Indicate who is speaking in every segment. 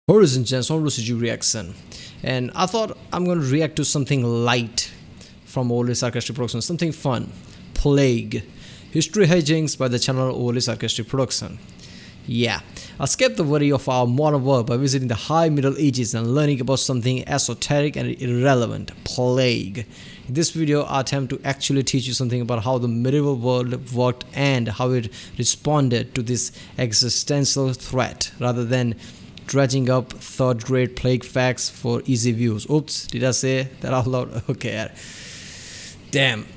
Speaker 1: Horizon Gens on Rusiju reaction, and I thought I'm gonna react to something light from Overly Sarcastic Production, something fun. Plague. History Hijinks by the channel Overly Sarcastic Production. Yeah, escape the worry of our modern world by visiting the High Middle Ages and learning about something esoteric and irrelevant. Plague. In this video, I attempt to actually teach you something about how the medieval world worked and how it responded to this existential threat, rather than dredging up third-grade plague facts for easy views. Oops, did I say that out loud? Okay, damn.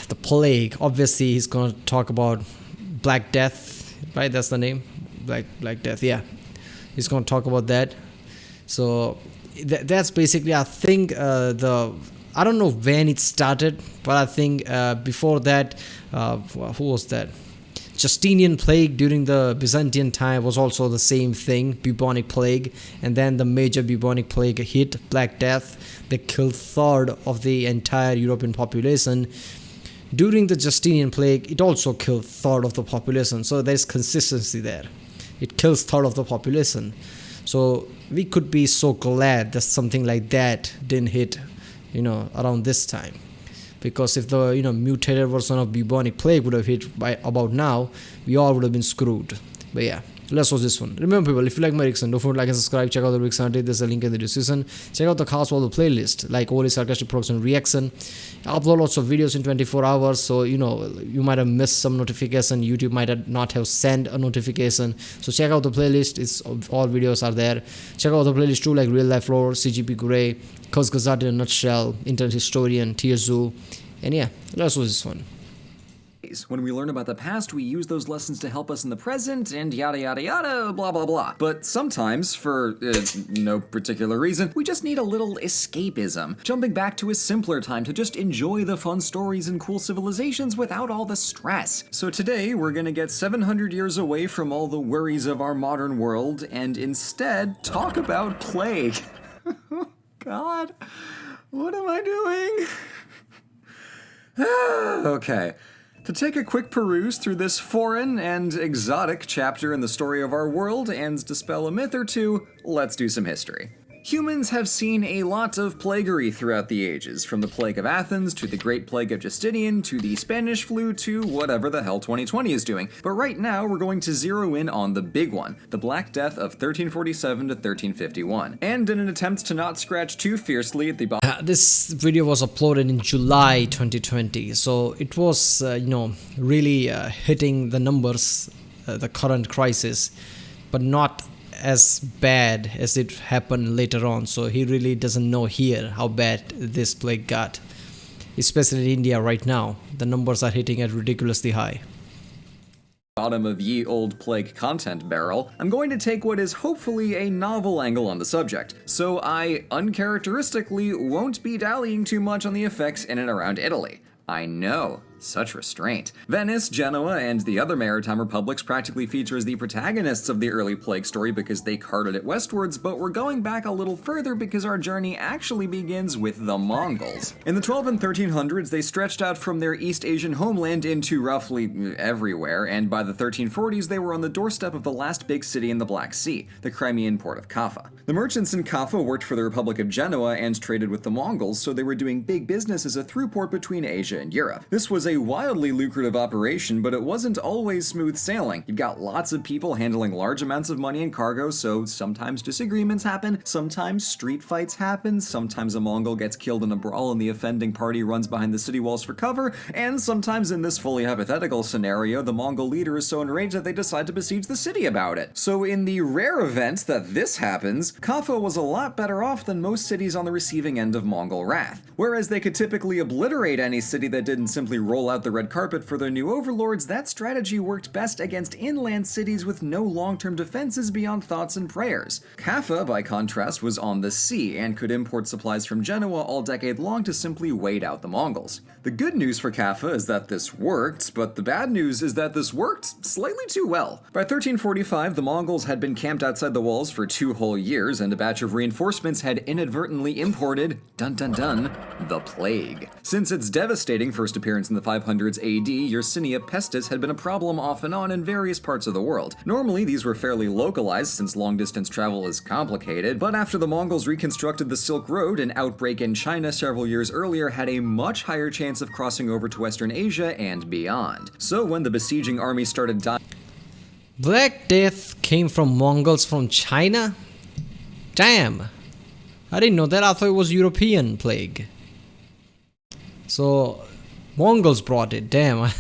Speaker 1: The plague. Obviously, he's gonna talk about Black Death, right? That's the name. Black Death. Yeah, he's gonna talk about that. So that's basically, I think, I don't know when it started, but I think before that, who was that? Justinian plague during the Byzantine time was also the same thing, bubonic plague, and then the major bubonic plague hit, Black Death. They killed third of the entire European population. During the Justinian plague, it also killed third of the population, so there's consistency there. It kills third of the population, so we could be so glad that something like that didn't hit, around this time. Because if the mutated version of bubonic plague would have hit by about now, we all would have been screwed. But yeah, let's watch this one. Remember, people, if you like my reaction, don't forget to like and subscribe. Check out the reaction. There's a link in the description. Check out the cast of the playlist, like Overly Sarcastic Production reaction. I upload lots of videos in 24 hours, so you might have missed some notification. YouTube might not have sent a notification. So check out the playlist. It's all videos are there. Check out the playlist too, like Real Life Lore, CGP Grey, Cuz Gazard in a Nutshell, Internet Historian, Tierzu, and yeah, let's watch this one.
Speaker 2: When we learn about the past, we use those lessons to help us in the present, and yada yada yada, blah blah blah. But sometimes, for no particular reason, we just need a little escapism. Jumping back to a simpler time to just enjoy the fun stories and cool civilizations without all the stress. So today, we're gonna get 700 years away from all the worries of our modern world, and instead talk about plague. God, what am I doing? Okay. To take a quick peruse through this foreign and exotic chapter in the story of our world and dispel a myth or two, let's do some history. Humans have seen a lot of plaguery throughout the ages, from the Plague of Athens to the Great Plague of Justinian to the Spanish flu to whatever the hell 2020 is doing. But right now we're going to zero in on the big one, the Black Death of 1347 to 1351. And in an attempt to not scratch too fiercely at the
Speaker 1: this video was uploaded in July 2020, so it was really hitting the numbers, the current crisis, but not as bad as it happened later on. So he really doesn't know here how bad this plague got, especially in India right now. The numbers are hitting at ridiculously high.
Speaker 2: Bottom of ye old plague content barrel, I'm going to take what is hopefully a novel angle on the subject, so I uncharacteristically won't be dallying too much on the effects in and around Italy. I know, such restraint. Venice, Genoa, and the other maritime republics practically feature as the protagonists of the early plague story because they carted it westwards, but we're going back a little further because our journey actually begins with the Mongols. In the 12 and 1300s, they stretched out from their East Asian homeland into roughly everywhere, and by the 1340s, they were on the doorstep of the last big city in the Black Sea, the Crimean port of Kaffa. The merchants in Kaffa worked for the Republic of Genoa and traded with the Mongols, so they were doing big business as a through port between Asia and Europe. This was a wildly lucrative operation, but it wasn't always smooth sailing. You've got lots of people handling large amounts of money and cargo, so sometimes disagreements happen, sometimes street fights happen, sometimes a Mongol gets killed in a brawl and the offending party runs behind the city walls for cover, and sometimes in this fully hypothetical scenario, the Mongol leader is so enraged that they decide to besiege the city about it. So in the rare event that this happens, Kaffa was a lot better off than most cities on the receiving end of Mongol wrath. Whereas they could typically obliterate any city that didn't simply roll out the red carpet for their new overlords, that strategy worked best against inland cities with no long-term defenses beyond thoughts and prayers. Kaffa, by contrast, was on the sea and could import supplies from Genoa all decade long to simply wait out the Mongols. The good news for Kaffa is that this worked, but the bad news is that this worked slightly too well. By 1345, the Mongols had been camped outside the walls for 2 whole years, and a batch of reinforcements had inadvertently imported, dun dun dun, the plague. Since its devastating first appearance in the 500s AD, Yersinia pestis had been a problem off and on in various parts of the world. Normally, these were fairly localized since long-distance travel is complicated, but after the Mongols reconstructed the Silk Road, an outbreak in China several years earlier had a much higher chance of crossing over to Western Asia and beyond. So when the besieging army started dying...
Speaker 1: Black Death came from Mongols from China? Damn! I didn't know that. I thought it was European plague. So, Mongols brought it. Damn.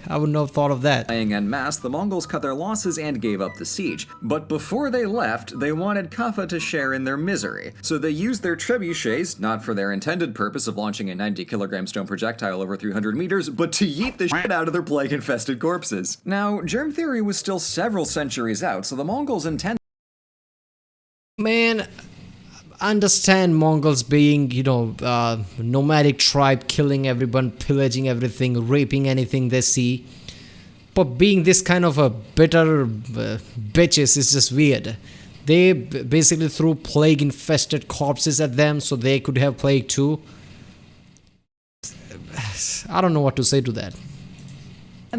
Speaker 1: I wouldn't have thought of that.
Speaker 2: En masse, the Mongols cut their losses and gave up the siege. But before they left, they wanted Kaffa to share in their misery. So they used their trebuchets, not for their intended purpose of launching a 90-kilogram stone projectile over 300 meters, but to yeet the shit out of their plague-infested corpses. Now, germ theory was still several centuries out, so the Mongols intended...
Speaker 1: Man, I understand Mongols being, nomadic tribe, killing everyone, pillaging everything, raping anything they see. But being this kind of a bitter bitches is just weird. They basically threw plague-infested corpses at them so they could have plague too. I don't know what to say to that.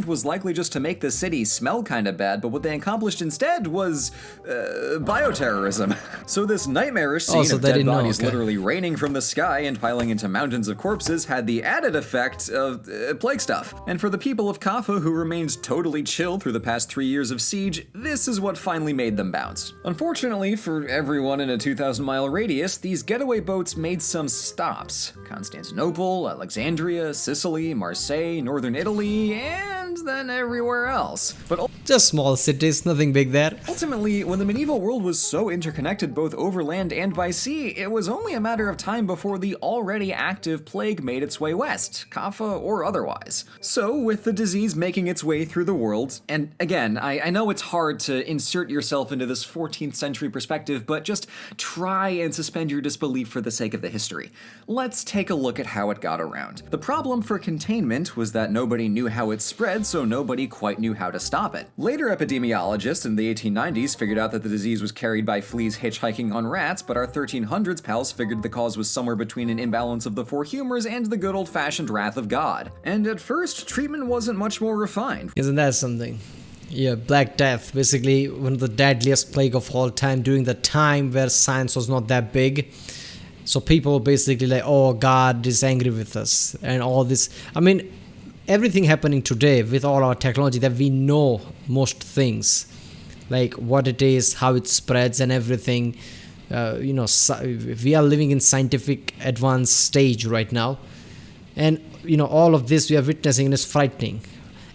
Speaker 2: Was likely just to make the city smell kinda bad, but what they accomplished instead was, bioterrorism. So this nightmarish scene of dead bodies literally raining from the sky and piling into mountains of corpses had the added effect of plague stuff. And for the people of Kaffa, who remained totally chill through the past 3 years of siege, this is what finally made them bounce. Unfortunately for everyone in a 2,000-mile radius, these getaway boats made some stops. Constantinople, Alexandria, Sicily, Marseille, northern Italy, and then everywhere else. But
Speaker 1: just small cities, nothing big there.
Speaker 2: Ultimately, when the medieval world was so interconnected both over land and by sea, it was only a matter of time before the already active plague made its way west, Kaffa or otherwise. So, with the disease making its way through the world, and again, I know it's hard to insert yourself into this 14th century perspective, but just try and suspend your disbelief for the sake of the history. Let's take a look at how it got around. The problem for containment was that nobody knew how it spread, so nobody quite knew how to stop it. Later epidemiologists in the 1890s figured out that the disease was carried by fleas hitchhiking on rats, but our 1300s pals figured the cause was somewhere between an imbalance of the four humors and the good old-fashioned wrath of God. And at first, treatment wasn't much more refined.
Speaker 1: Isn't that something? Yeah, Black Death, basically one of the deadliest plague of all time during the time where science was not that big. So people basically like, oh, God is angry with us and all this. I mean, everything happening today with all our technology that we know most things, like what it is, how it spreads and everything. We are living in scientific advanced stage right now. And, all of this we are witnessing is frightening.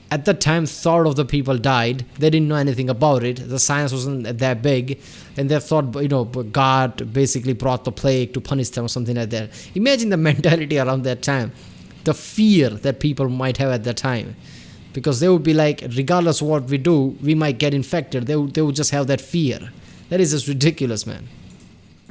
Speaker 1: At the time, third of the people died. They didn't know anything about it. The science wasn't that big. And they thought, God basically brought the plague to punish them or something like that. Imagine the mentality around that time. The fear that people might have at that time. Because they would be like, regardless of what we do, we might get infected. They would just have that fear. That is just ridiculous, man.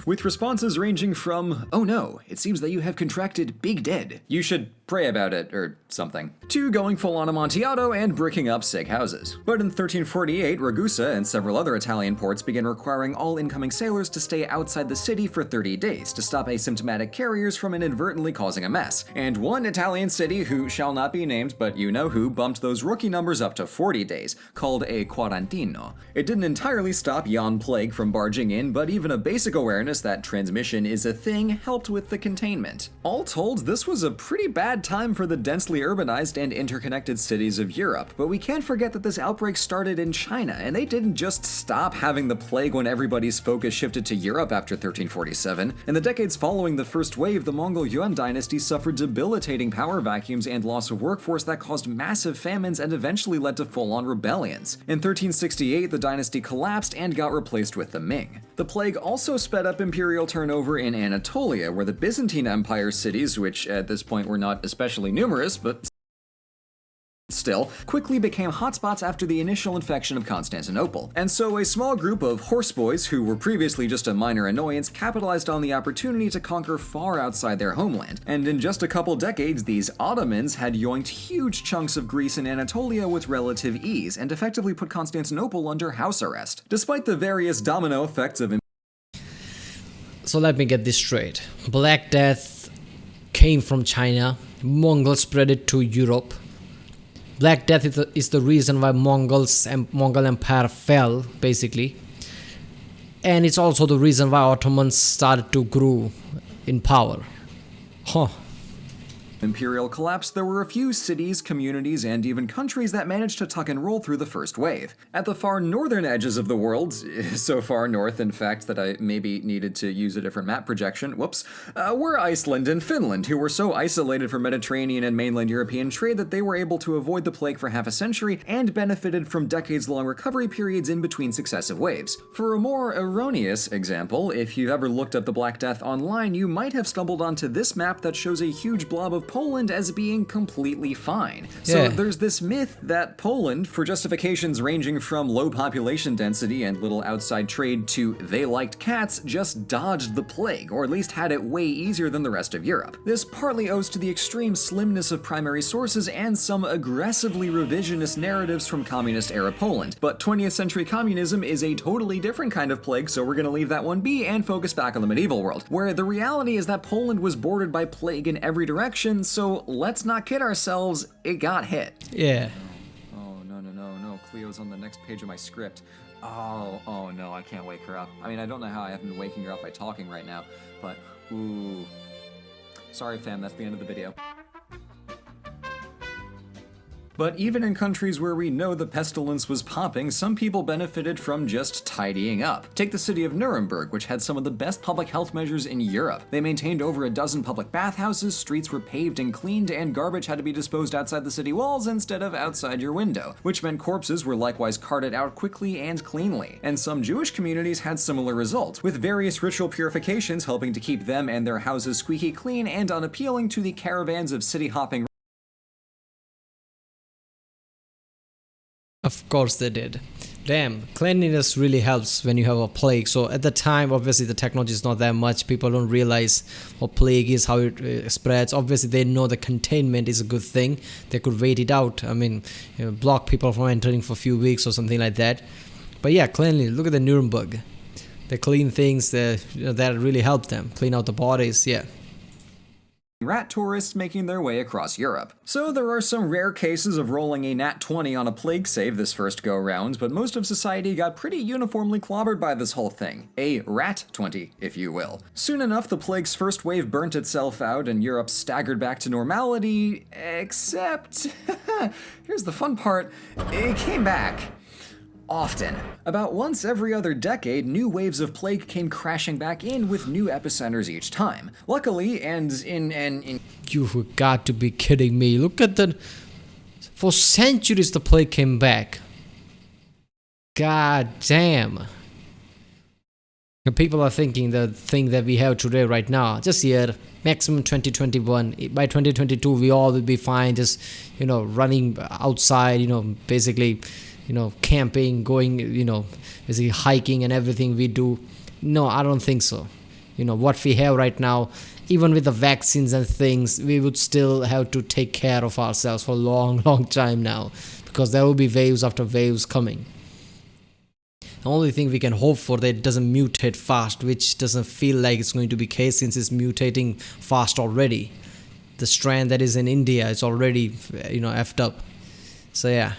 Speaker 2: With responses ranging from, oh no, it seems that you have contracted Big Dead. You should pray about it, or something, to going full on Amontillado and bricking up sick houses. But in 1348, Ragusa and several other Italian ports began requiring all incoming sailors to stay outside the city for 30 days to stop asymptomatic carriers from inadvertently causing a mess. And one Italian city, who shall not be named, but you know who, bumped those rookie numbers up to 40 days, called a quarantino. It didn't entirely stop yon plague from barging in, but even a basic awareness that transmission is a thing helped with the containment. All told, this was a pretty bad time for the densely urbanized and interconnected cities of Europe, but we can't forget that this outbreak started in China, and they didn't just stop having the plague when everybody's focus shifted to Europe after 1347. In the decades following the first wave, the Mongol Yuan dynasty suffered debilitating power vacuums and loss of workforce that caused massive famines and eventually led to full-on rebellions. In 1368, the dynasty collapsed and got replaced with the Ming. The plague also sped up imperial turnover in Anatolia, where the Byzantine Empire cities, which at this point were not especially numerous, but still, quickly became hotspots after the initial infection of Constantinople. And so a small group of horseboys, who were previously just a minor annoyance, capitalized on the opportunity to conquer far outside their homeland. And in just a couple decades, these Ottomans had yoinked huge chunks of Greece and Anatolia with relative ease, and effectively put Constantinople under house arrest. Despite the various domino effects of... So
Speaker 1: let me get this straight. Black Death came from China. Mongols spread it to Europe. Black Death is the reason why Mongol Empire fell, basically. And it's also the reason why Ottomans started to grow in power. Huh.
Speaker 2: Imperial Collapse, there were a few cities, communities, and even countries that managed to tuck and roll through the first wave. At the far northern edges of the world, so far north, in fact, that I maybe needed to use a different map projection, were Iceland and Finland, who were so isolated from Mediterranean and mainland European trade that they were able to avoid the plague for half a century and benefited from decades-long recovery periods in between successive waves. For a more erroneous example, if you've ever looked up the Black Death online, you might have stumbled onto this map that shows a huge blob of Poland as being completely fine. So there's this myth that Poland, for justifications ranging from low population density and little outside trade to they liked cats, just dodged the plague, or at least had it way easier than the rest of Europe. This partly owes to the extreme slimness of primary sources and some aggressively revisionist narratives from communist-era Poland. But 20th century communism is a totally different kind of plague, so we're gonna leave that one be and focus back on the medieval world, where the reality is that Poland was bordered by plague in every direction, so let's not kid ourselves, it got hit.
Speaker 1: Yeah.
Speaker 2: Oh, no. Cleo's on the next page of my script. Oh no, I can't wake her up. I mean, I don't know how I haven't been waking her up by talking right now, but ooh. Sorry fam, that's the end of the video. But even in countries where we know the pestilence was popping, some people benefited from just tidying up. Take the city of Nuremberg, which had some of the best public health measures in Europe. They maintained over a dozen public bathhouses, streets were paved and cleaned, and garbage had to be disposed outside the city walls instead of outside your window, which meant corpses were likewise carted out quickly and cleanly. And some Jewish communities had similar results, with various ritual purifications helping to keep them and their houses squeaky clean and unappealing to the caravans of city-hopping.
Speaker 1: Of course they did. Damn, cleanliness really helps when you have a plague. So at the time, obviously the technology is not that much. People don't realize what plague is, how it spreads. Obviously they know the containment is a good thing. They could wait it out. I mean, block people from entering for a few weeks or something like that. But yeah, cleanliness. Look at the Nuremberg. They clean things that really help them. Clean out the bodies, yeah.
Speaker 2: Rat tourists making their way across Europe. So there are some rare cases of rolling a nat 20 on a plague save this first go-round, but most of society got pretty uniformly clobbered by this whole thing. A rat 20, if you will. Soon enough, the plague's first wave burnt itself out and Europe staggered back to normality, except... here's the fun part, it came back. Often. About once every other decade, new waves of plague came crashing back in with new epicenters each time. Luckily, and in
Speaker 1: You've got to be kidding me. Look at that. For centuries the plague came back. God damn. And people are thinking the thing that we have today right now, just here, maximum 2021. By 2022 we all will be fine, just, running outside, basically, camping, going, basically hiking and everything we do. No, I don't think so. What we have right now, even with the vaccines and things, we would still have to take care of ourselves for a long, long time now, because there will be waves after waves coming. The only thing we can hope for that it doesn't mutate fast, which doesn't feel like it's going to be the case since it's mutating fast already. The strand that is in India is already, effed up. So yeah.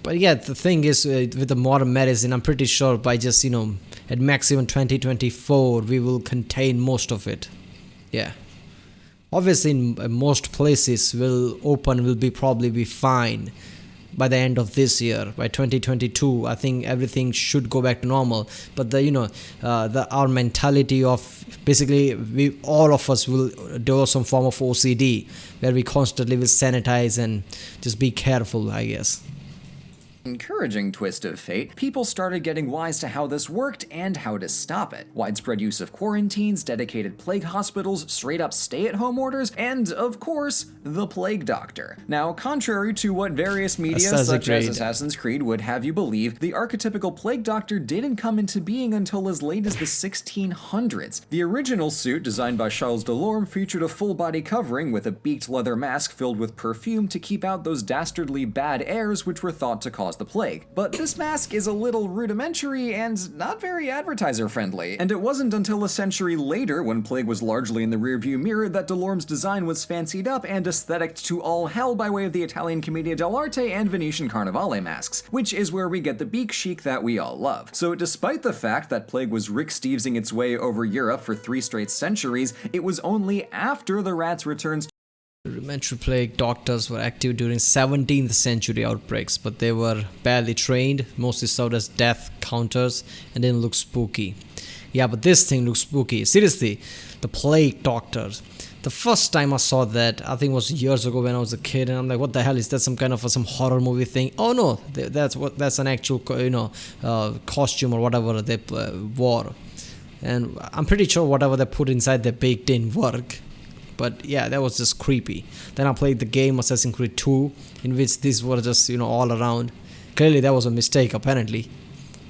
Speaker 1: But yeah, the thing is, with the modern medicine, I'm pretty sure by just, at maximum 2024, we will contain most of it. Yeah. Obviously, in most places will probably be fine by the end of this year. By 2022, I think everything should go back to normal. But our mentality of basically all of us will do some form of OCD, where we constantly will sanitize and just be careful, I guess.
Speaker 2: Encouraging twist of fate, people started getting wise to how this worked and how to stop it. Widespread use of quarantines, dedicated plague hospitals, straight-up stay-at-home orders, and, of course, the plague doctor. Now, contrary to what various media such as Assassin's Creed would have you believe, the archetypical plague doctor didn't come into being until as late as the 1600s. The original suit, designed by Charles Delorme, featured a full-body covering with a beaked leather mask filled with perfume to keep out those dastardly bad airs which were thought to cause caused the plague. But this mask is a little rudimentary and not very advertiser friendly. And it wasn't until a century later, when plague was largely in the rearview mirror, that Delorme's design was fancied up and aesthetic to all hell by way of the Italian Commedia dell'arte and Venetian Carnevale masks, which is where we get the beak chic that we all love. So despite the fact that plague was Rick Stevesing its way over Europe for 3 straight centuries, it was only after the rat's returns.
Speaker 1: Rudimentary plague doctors were active during 17th century outbreaks, but they were badly trained, mostly served as death counters, and didn't look spooky. Yeah, but this thing looks spooky. Seriously, the plague doctors. The first time I saw that, I think it was years ago when I was a kid, and I'm like, what the hell, is that some kind of some horror movie thing? Oh no, that's an actual, costume or whatever they wore. And I'm pretty sure whatever they put inside they baked didn't work. But yeah, that was just creepy. Then I played the game Assassin's Creed 2, in which these were just, all around. Clearly that was a mistake, apparently.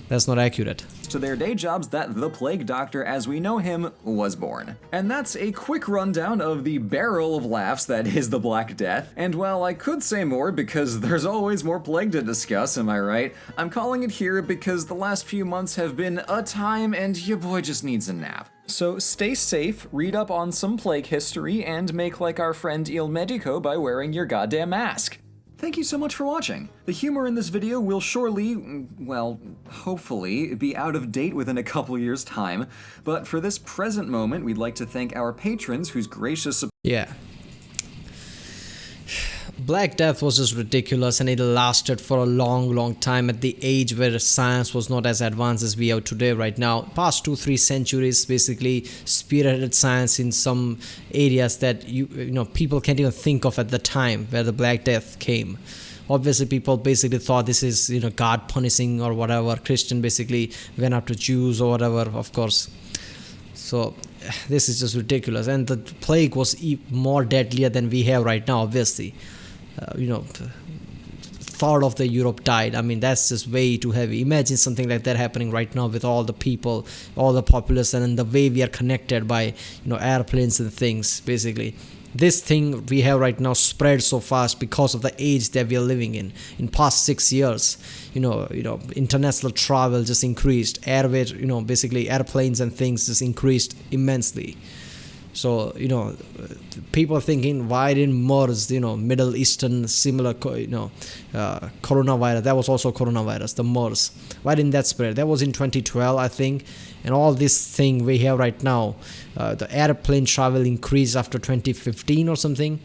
Speaker 1: That's not accurate.
Speaker 2: To their day jobs that the Plague Doctor, as we know him, was born. And that's a quick rundown of the barrel of laughs that is the Black Death. And while I could say more because there's always more plague to discuss, am I right? I'm calling it here because the last few months have been a time and your boy just needs a nap. So stay safe, read up on some plague history, and make like our friend Il Medico by wearing your goddamn mask. Thank you so much for watching. The humor in this video will surely, well, hopefully, be out of date within a couple years' time, but for this present moment, we'd like to thank our patrons whose gracious support.
Speaker 1: Yeah. Black Death was just ridiculous, and it lasted for a long time at the age where science was not as advanced as we are today right now. Past 2-3 centuries basically spearheaded science in some areas that people can't even think of at the time where the Black Death came. Obviously people basically thought this is God punishing or whatever. Christian basically went after Jews or whatever, of course. So this is just ridiculous, and the plague was more deadlier than we have right now, obviously. Third of the Europe died. I mean, that's just way too heavy. Imagine something like that happening right now with all the people, all the populace, and the way we are connected by airplanes and things. Basically, this thing we have right now spread so fast because of the age that we are living in. In past 6 years, international travel just increased. Airway, basically airplanes and things just increased immensely. So, people are thinking, why didn't MERS, Middle Eastern similar, coronavirus, that was also coronavirus, the MERS. Why didn't that spread? That was in 2012, I think. And all this thing we have right now, the airplane travel increased after 2015 or something.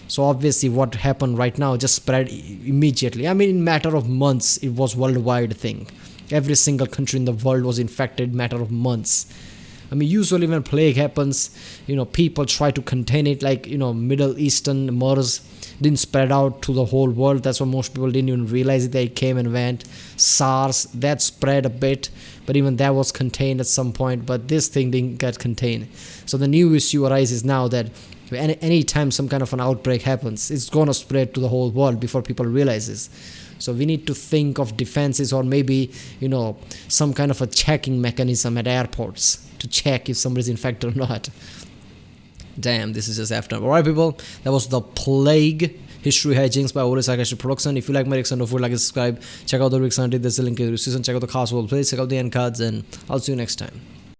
Speaker 1: So obviously what happened right now just spread immediately. I mean, in matter of months, it was worldwide thing. Every single country in the world was infected in matter of months. I mean, usually when plague happens, people try to contain it, like, Middle Eastern MERS didn't spread out to the whole world. That's why most people didn't even realize that it came and went. SARS, that spread a bit, but even that was contained at some point, but this thing didn't get contained. So the new issue arises now that anytime some kind of an outbreak happens, it's going to spread to the whole world before people realize this. So we need to think of defenses, or maybe, some kind of a checking mechanism at airports to check if somebody's infected or not. Damn, this is just after. Alright people, that was the Plague History Hijinks by Sarcastic Production. If you like my reaction, don't forget to like and subscribe. Check out the reaction, there's a link in the description. Check out the cast role plays, check out the end cards, and I'll see you next time.